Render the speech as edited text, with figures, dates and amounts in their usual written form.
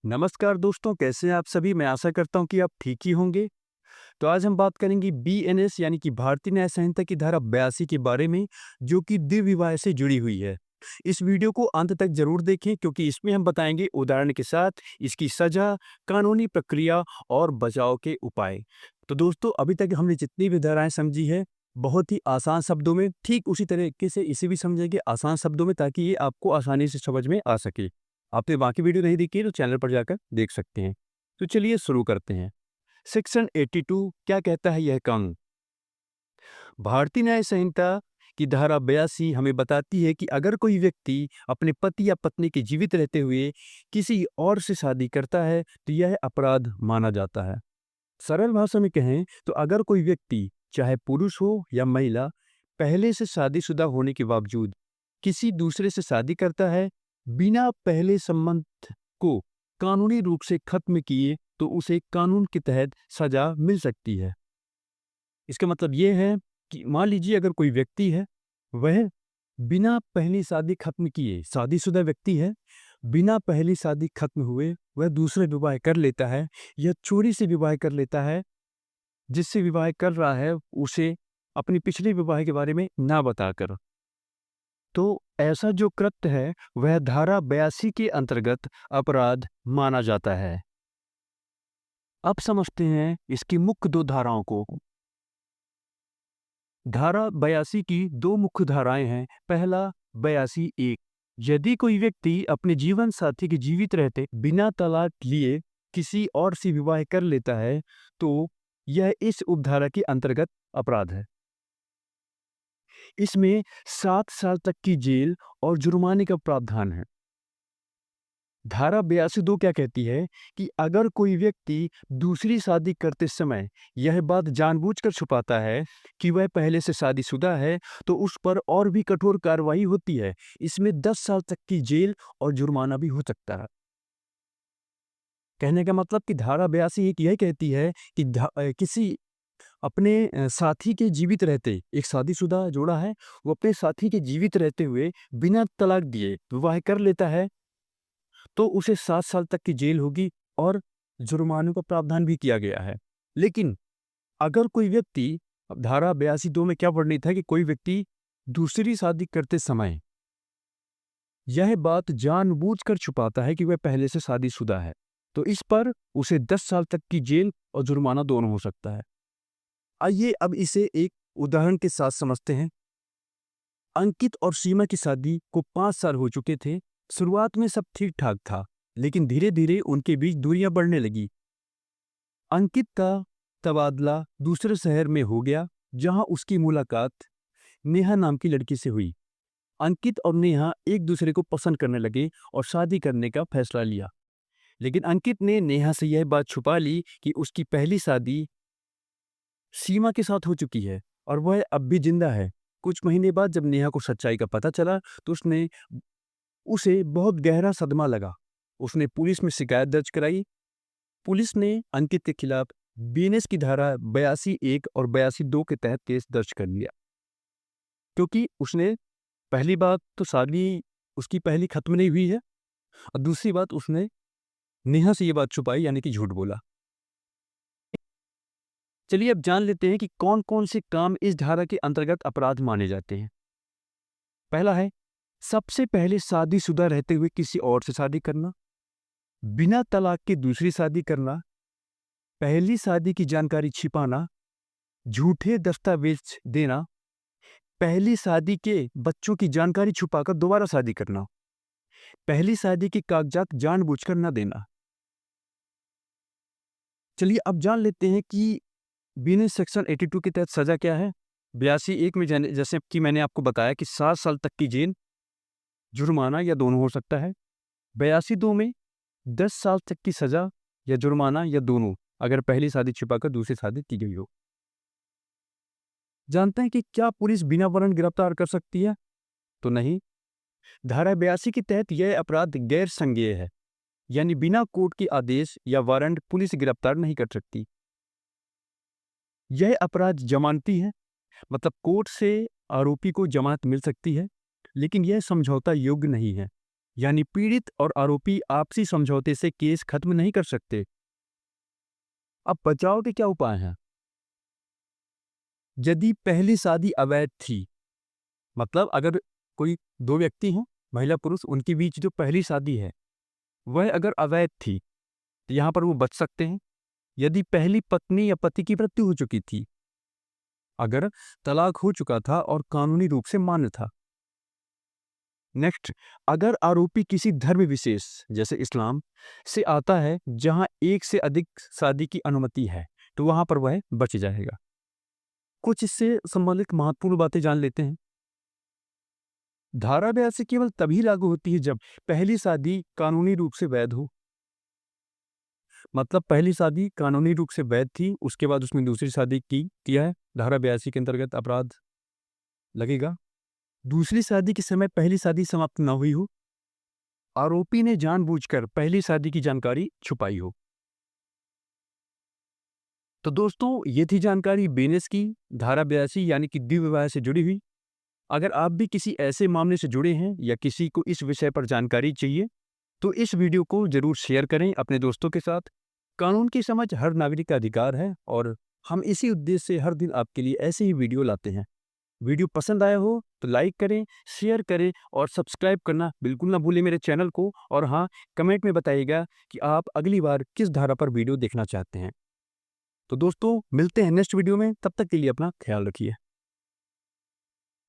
नमस्कार दोस्तों, कैसे हैं आप सभी? मैं आशा करता हूँ कि आप ठीक ही होंगे। तो आज हम बात करेंगे बीएनएस यानी कि भारतीय न्याय संहिता की धारा 82 के बारे में, जो कि द्विविवाह से जुड़ी हुई है। इस वीडियो को अंत तक ज़रूर देखें क्योंकि इसमें हम बताएंगे उदाहरण के साथ इसकी सज़ा, कानूनी प्रक्रिया और बचाव के उपाय। तो दोस्तों, अभी तक हमने जितनी भी धाराएँ समझी है, बहुत ही आसान शब्दों में, ठीक उसी तरीके से इसे भी समझेंगे आसान शब्दों में ताकि ये आपको आसानी से समझ में आ सके। आपने बाकी वीडियो नहीं देखी है तो चैनल पर जाकर देख सकते हैं। तो चलिए शुरू करते हैं। सेक्शन 82 क्या कहता है यह कानून? भारतीय न्याय संहिता की धारा 82 हमें बताती है कि अगर कोई व्यक्ति अपने पति या पत्नी के जीवित रहते हुए किसी और से शादी करता है तो यह अपराध माना जाता है। सरल भाषा में कहें तो अगर कोई व्यक्ति, चाहे पुरुष हो या महिला, पहले से शादीशुदा होने के बावजूद किसी दूसरे से शादी करता है बिना पहले संबंध को कानूनी रूप से खत्म किए तो उसे कानून के तहत सजा मिल सकती है। इसका मतलब ये है कि मान लीजिए अगर कोई व्यक्ति है, वह बिना पहली शादी खत्म किए शादीशुदा व्यक्ति है, बिना पहली शादी खत्म हुए वह दूसरे विवाह कर लेता है या चोरी से विवाह कर लेता है, जिससे विवाह कर रहा है उसे अपनी पिछले विवाह के बारे में ना बताकर, तो ऐसा जो कृत्य है वह धारा 82 के अंतर्गत अपराध माना जाता है। अब समझते हैं इसकी मुख्य दो धाराओं को। धारा 82 की दो मुख्य धाराएं हैं। पहला 82(1), यदि कोई व्यक्ति अपने जीवन साथी के जीवित रहते बिना तलाक लिए किसी और से विवाह कर लेता है तो यह इस उपधारा के अंतर्गत अपराध है। इसमें 7 साल तक की जेल और जुर्माने का प्रावधान है। धारा 82(2) क्या कहती है कि अगर कोई व्यक्ति दूसरी शादी करते समय यह बात जानबूझकर छुपाता है कि वह पहले से शादीशुदा है तो उस पर और भी कठोर कार्रवाई होती है। इसमें 10 साल तक की जेल और जुर्माना भी हो सकता है। कहने का मतलब कि धारा 82 एक यह कहती है कि किसी अपने साथी के जीवित रहते, एक शादीशुदा जोड़ा है, वो अपने साथी के जीवित रहते हुए बिना तलाक दिए विवाह कर लेता है तो उसे 7 साल तक की जेल होगी और जुर्माने का प्रावधान भी किया गया है। लेकिन अगर कोई व्यक्ति, अब धारा 82(2) में क्या वर्णित है कि कोई व्यक्ति दूसरी शादी करते समय यह बात जानबूझकर छुपाता है कि वह पहले से शादीशुदा है, तो इस पर उसे 10 साल तक की जेल और जुर्माना दोनों हो सकता है। आइए अब इसे एक उदाहरण के साथ समझते हैं। अंकित और सीमा की शादी को 5 साल हो चुके थे। शुरुआत में सब ठीक-ठाक था, लेकिन धीरे-धीरे उनके बीच दूरियां बढ़ने लगी। अंकित का तबादला दूसरे शहर में हो गया, जहां उसकी मुलाकात नेहा नाम की लड़की से हुई। अंकित और नेहा एक दूसरे को पसंद करने लगे और शादी करने का फैसला लिया। लेकिन अंकित ने नेहा से यह बात छुपा ली कि उसकी पहली शादी सीमा के साथ हो चुकी है और वह अब भी जिंदा है। कुछ महीने बाद जब नेहा को सच्चाई का पता चला तो उसे बहुत गहरा सदमा लगा। उसने पुलिस में शिकायत दर्ज कराई। पुलिस ने अंकित के खिलाफ बीएनएस की धारा 82(1) और 82(2) के तहत केस दर्ज कर लिया, क्योंकि उसने, पहली बात तो शादी उसकी पहली खत्म नहीं हुई है और दूसरी बात उसने नेहा से ये बात छुपाई यानी कि झूठ बोला। चलिए अब जान लेते हैं कि कौन कौन से काम इस धारा के अंतर्गत अपराध माने जाते हैं। पहला है सबसे पहले शादीशुदा रहते हुए किसी और से शादी करना, बिना तलाक की दूसरी शादी करना, पहली शादी की जानकारी छिपाना, झूठे दस्तावेज देना, पहली शादी के बच्चों की जानकारी छुपाकर दोबारा शादी करना, पहली शादी के कागजात जानबूझकर न देना। चलिए अब जान लेते हैं कि बीएनएस सेक्शन 82 के तहत सजा क्या है। 82(1) में जैसे कि मैंने आपको बताया कि 7 साल तक की जेल, जुर्माना या दोनों हो सकता है। 82(2) में 10 साल तक की सजा या जुर्माना या दोनों, अगर पहली शादी छिपाकर दूसरी शादी की गई हो। जानते हैं कि क्या पुलिस बिना वारंट गिरफ्तार कर सकती है? तो नहीं। धारा 82 के तहत यह अपराध गैर संज्ञेय है, यानी बिना कोर्ट के आदेश या वारंट पुलिस गिरफ्तार नहीं कर सकती। यह अपराध जमानती है, मतलब कोर्ट से आरोपी को जमानत मिल सकती है, लेकिन यह समझौता योग्य नहीं है। यानी पीड़ित और आरोपी आपसी समझौते से केस खत्म नहीं कर सकते। अब बचाव के क्या उपाय हैं? यदि पहली शादी अवैध थी, मतलब अगर कोई दो व्यक्ति हैं, महिला पुरुष, उनके बीच जो पहली शादी है वह अगर अवैध थी तो यहाँ पर वो बच सकते हैं। यदि पहली पत्नी या पति की मृत्यु हो चुकी थी, अगर तलाक हो चुका था और कानूनी रूप से मान्य था। नेक्स्ट, अगर आरोपी किसी धर्म विशेष जैसे इस्लाम से आता है जहां एक से अधिक शादी की अनुमति है तो वहां पर वह बच जाएगा। कुछ इससे संबंधित महत्वपूर्ण बातें जान लेते हैं। धारा 82 केवल तभी लागू होती है जब पहली शादी कानूनी रूप से वैध हो। मतलब पहली शादी कानूनी रूप से वैध थी, उसके बाद उसमें दूसरी शादी किया है, धारा 82 के अंतर्गत अपराध लगेगा। दूसरी शादी के समय पहली शादी समाप्त न हुई हो, आरोपी ने जानबूझकर पहली शादी की जानकारी छुपाई हो। तो दोस्तों, ये थी जानकारी बीएनएस की धारा 82 यानी कि द्विविवाह विवाह से जुड़ी हुई। अगर आप भी किसी ऐसे मामले से जुड़े हैं या किसी को इस विषय पर जानकारी चाहिए तो इस वीडियो को जरूर शेयर करें अपने दोस्तों के साथ। कानून की समझ हर नागरिक का अधिकार है और हम इसी उद्देश्य से हर दिन आपके लिए ऐसे ही वीडियो लाते हैं। वीडियो पसंद आया हो तो लाइक करें, शेयर करें और सब्सक्राइब करना बिल्कुल ना भूलें मेरे चैनल को। और हाँ, कमेंट में बताइएगा कि आप अगली बार किस धारा पर वीडियो देखना चाहते हैं। तो दोस्तों, मिलते हैं नेक्स्ट वीडियो में, तब तक के लिए अपना ख्याल रखिए।